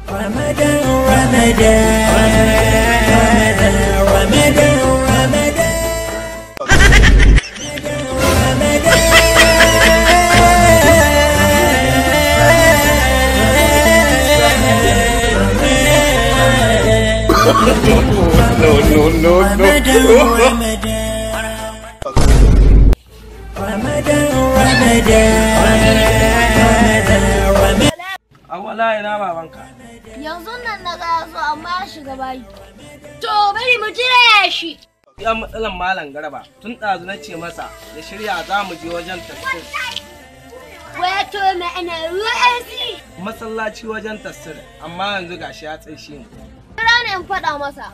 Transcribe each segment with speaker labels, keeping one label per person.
Speaker 1: Ramadan, Ramadan, Ramadan, Ramadan. No.
Speaker 2: Awala ina babanka.
Speaker 3: Yanzu nan na ga zo amma ya shiga bayi. To bari mu jira shi.
Speaker 2: Ya matsalan malam Garba tun ɗazu na ce masa ya shirya za mu je wajen tafsir.
Speaker 3: Wato ma'ana ru'asi.
Speaker 2: Masallaci wajen tafsir amma yanzu gashi ya tsaishe ni.
Speaker 3: Kira ne in faɗa masa.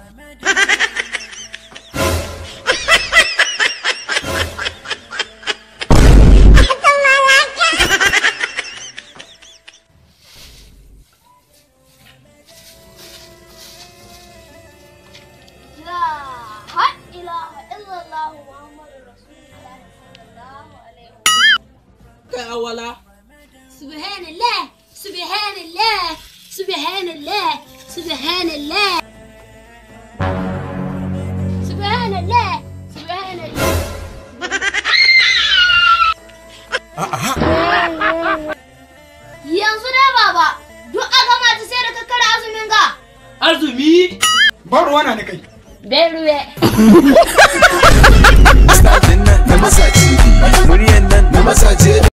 Speaker 2: Kai awala.
Speaker 3: Subhanallah, subhanallah, subhanallah, subhanallah. Subhanallah, subhanallah. Yanzu dai baba, duk a gama ta sai da kakkara azumin ga.
Speaker 2: Azumi?
Speaker 4: Bar ruwa na kai.
Speaker 3: Bai ruwe.
Speaker 5: Stafin nan na masaci, muryan nan na masace.